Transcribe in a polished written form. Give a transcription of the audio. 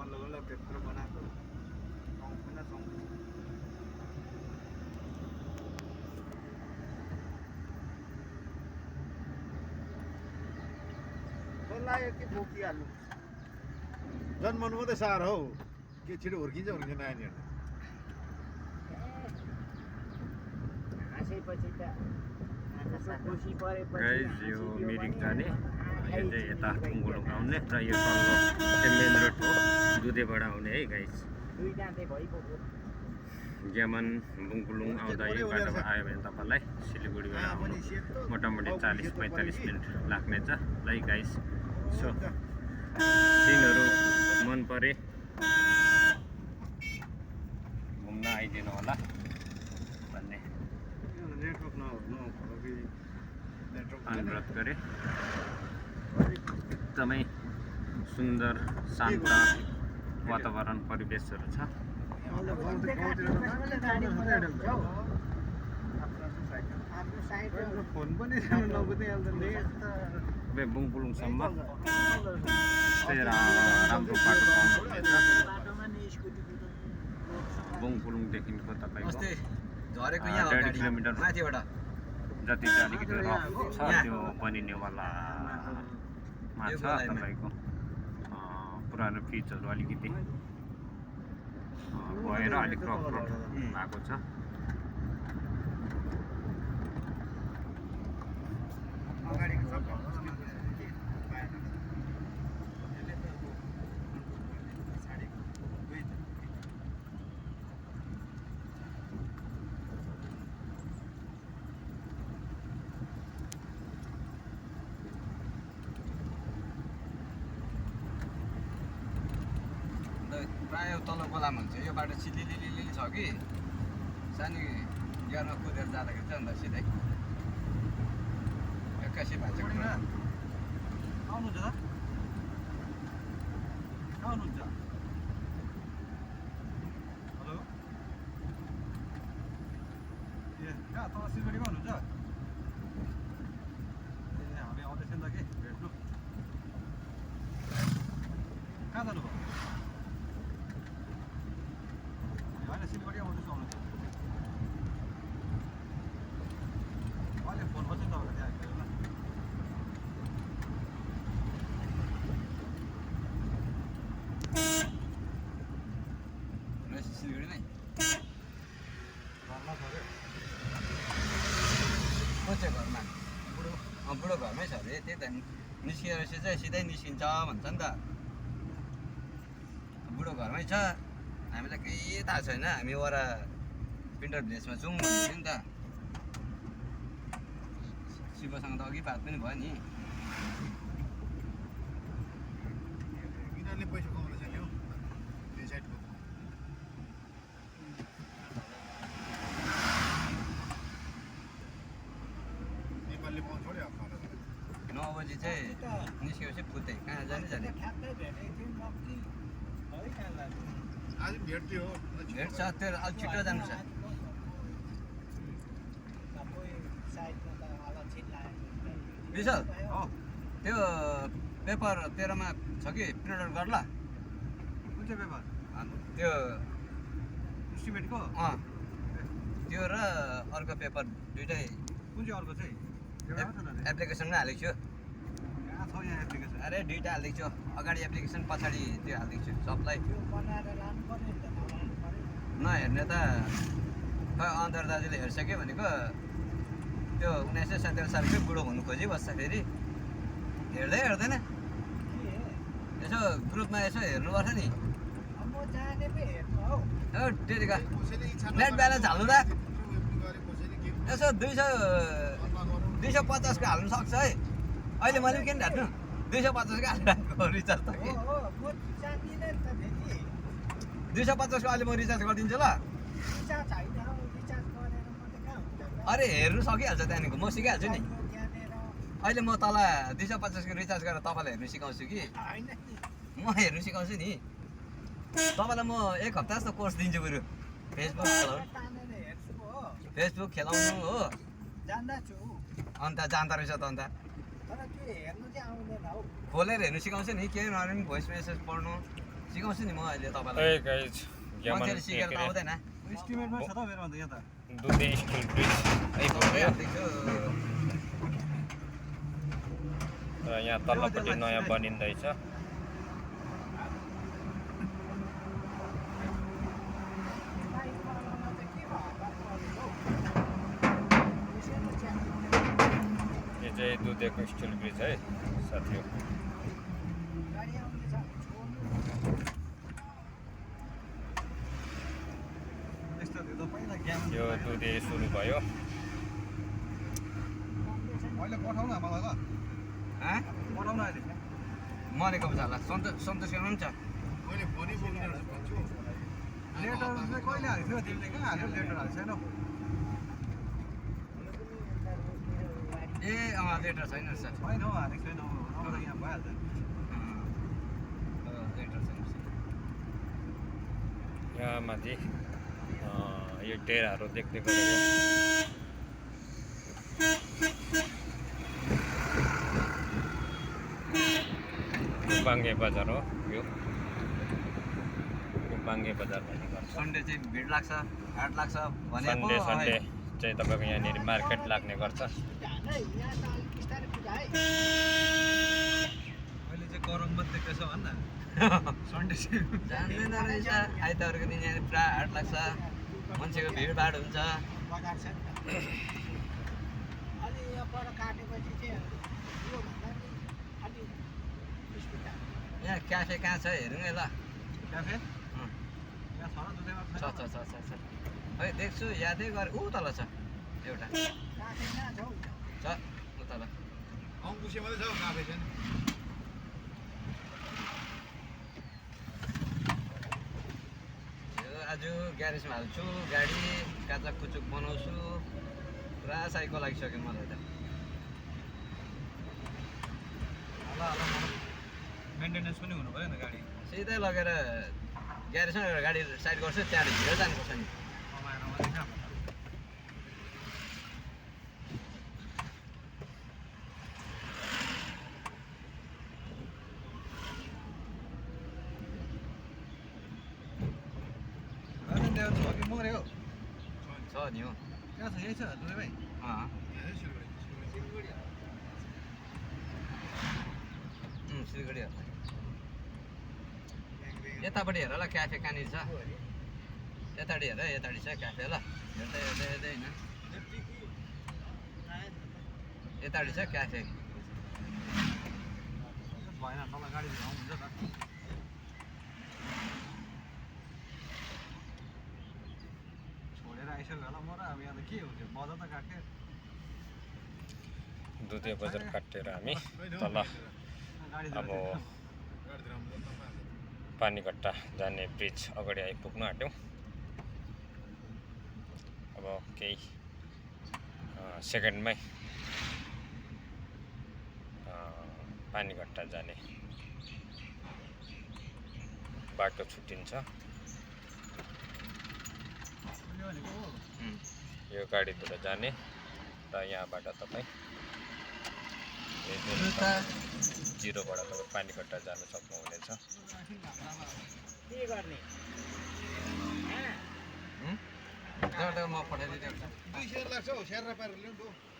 बल्ल बल्ल त्यत्रो बनाएको पाउँदैन लाग्यो कि बोकिहाल्नु जन्मनु मात्रै साह्रो हौ के छिटो हुर्किन्छ नानीहरू गाइस यो मिरिक जाने यो चाहिँ यता बुङकुलुङ आउने र यो तल्लो चाहिँ मेन रोड हो दुधेबाट आउने है गाइस ज्यामान बुङकुलुङ आउँदा यो बाटोमा आयो भने तपाईँलाई सिलिगुडीबाट आउनु मोटामोटी 40-45 मिनट लाग्नेछ ल गाइस सो सिनहरू मन परे घुम्न आइदिनु होला भन्ने अनुरोध गरे एकदमै सुन्दर शान्त वातावरण परिवेशहरू छ फोन पनि नबुझ्दै बुङकुलुङसम्म त्यस्तै राम्रो बाटो पाउनुहुनेछ बुङकुलुङदेखिको तपाईँको 1.5 किलोमिटर जति चाहिँ अलिकति रफ छ त्यो बनिनेवालामा छ तपाईँको पुरानो पिचहरू अलिकति भएर अलिक रफ रोड भएको छ प्रायः तल गोलाम हुन्छ यो बाटो सिलिलिलिलि छ कि सानो गियरमा कुदेर जाँदाखेरि चाहिँ अन्त सिधै 81 भान्सा आउनुहुन्छ आउनुहुन्छ हेलो ए कहाँ तल सिलगढीमा हुनुहुन्छ ए हामी आउँदैछ नि त के भेट्नु कहाँ जानुभयो होइन सिलगढी आउँदैछु आउनु अहिले फोन बस्छ तपाईँलाई त्यहाँ आइपुग्यो ल सिलगढीमै घरमा छ अरे को चाहिँ घरमा बुढो घरमै छ अरे त्यही त निस्किएपछि चाहिँ सिधै निस्किन्छ भन्छ नि त बुढो घरमै छ हामीलाई केही थाहा छैन हामी वरा पिन्टर भिलेजमा जाउँ भन्थ्यो नि त शिवसँग त अघि बात पनि भयो नि यिनीहरूले पैसा कमाउन सक्यो त्यो साइडको नेपालले पाउनु छोड्यो 9 बजी चाहिँ निस्केपछि पुत्तै कहाँ जाने आज भेट थियो भेट छ त्यो अलिक छिटो जानु छ विशाल त्यो पेपर तेरोमा छ कि प्रिन्ट आउट गर्ला कुन चाहिँ पेपर त्यो इस्टिमेटको त्यो र अर्को पेपर दुइटै कुन चाहिँ अर्को चाहिँ एप्लिकेसनमा हालेको छु कहाँ छ यहाँ एप्लिकेसन अरे दुइटा हालिदिएको छु अगाडि एप्लिकेसन पछाडि त्यो हालिदिएको छु सबलाई नहेर्ने त खै अन्तर दाजुले हेर्छ भनेको त्यो 1947 सालकै बुढो हुनु खोजिबस्छ फेरि हेर्दै हेर्दैन यसो ग्रुपमा यसो हेर्नुपर्छ नि टेलिका नेट ब्यालेन्स हाल्नु त यसो 250 को हाल्नु सक्छ है अहिले मैले किन ढाट्नु 250 को हालिरहेको रिचार्ज त कि 250 को अहिले म रिचार्ज गरिदिन्छु ल अरे हेर्नु सकिहाल्छ त्यहाँदेखिको म सिकाइहाल्छु नि अहिले म तल 250 को रिचार्ज गरेर तपाईँलाई हेर्नु सिकाउँछु कि म हेर्नु सिकाउँछु नि तपाईँलाई म 1 हप्ता जस्तो कोर्स दिन्छु बरु फेसबुक खेलाउनु हो अन्त जान्दा रहेछ त अन्त खोलेर हेर्नु सिकाउँछु नि केही नभए पनि भोइस मेसेज पढ्नु सिकाउँछु नि म अहिले तपाईँलाई ए गाइज ज्ञामन मान्छेले सिकेर त आउँदैन एस्टिमेटमा छ त मेरो अन्त यहाँ त दुधे स्टिल ब्रिज आइपुग्यो र यहाँ तल्लोपट्टि नयाँ बनिँदैछ यो चाहिँ दुधेको स्टिल ब्रिज है साथी यस्तो थियो त पहिला ज्ञान यो दुधे सुरु भयो अहिले पठाउन मलाई ल पठाउन अहिले मरेको छ होला सन्तोष गर्नु पनि छ मैले फोनै बोकिरहेको भन्छु लेटर चाहिँ कहिले हालेको थियो तिमीले कहाँ हाल्यो लेटर हालेको छैन ए लेटर छैन रहेछ छैन हौ हालेको छैन आउँदा यहाँ भइहाल्छ लेटर छैन यहाँ माथि यो डेराहरू देख्दै गरेको बाङ्गे बजार हो यो बाङ्गे बजार भन्ने गर्छ सन्डे चाहिँ भिड लाग्छ हाट लाग्छ भने सन्डे चाहिँ तपाईँको यहाँनिर मार्केट लाग्ने गर्छ अहिले चाहिँ गरम मात्रै देख्दैछ भन्न सन्डे चाहिँ जान्दैन रहेछ आइतबारको दिन यहाँ पुरा हाट लाग्छ मान्छेको भिडभाड हुन्छ यहाँ क्याफे कहाँ छ हेरौँ है ल क्याफे यहाँ छ र दुधैमा छ है देख्छु यादै गरे ऊ तल छ एउटा छ ऊ तल अङ्कुसे मात्रै छ क्याफे छैन आज ग्यारेजमा हाल्छु गाडी काचक कुचुक बनाउँछु पुरा साइकल लागिसक्यो मलाई त मेन्टेनेन्स पनि हुनु पऱ्यो नि गाडी सिधै लगेर ग्यारेजमा एउटा गाडी साइड गर्छु त्यहाँबाट हिँडेर जानुपर्छ नि कमाएर मात्रै कहाँ मर्यो छ नि हो कहाँ छ यही छ दुधै भाइ सिलगढी हो यतापट्टि हेर ल क्याफे कहाँनिर छ यतापट्टि हेर यतापट्टि छ क्याफे ल हेर्दै हेर्दै हेर्दै होइन यतापट्टि छ क्याफे भएन तल गाडी हुन्छ त छोडेर आइसक्यो होला म र अब यहाँ त के हुन्छ बजार त काट्यो दुधे बजार काटेर हामी तल अब पानीघट्टा जाने ब्रिज अगाडि आइपुग्नु आँट्यौँ अब केही सेकेन्डमै पानीघट्टा जाने बाटो छुट्टिन्छ यो गाडीबाट जाने र यहाँबाट तपाईँ जिरोबाट तपाईँ पानीघट्टा जानु सक्नुहुनेछ म पठाइदिएको दुई सेर लाग्छ हौ सेर पारेर ल्याउनु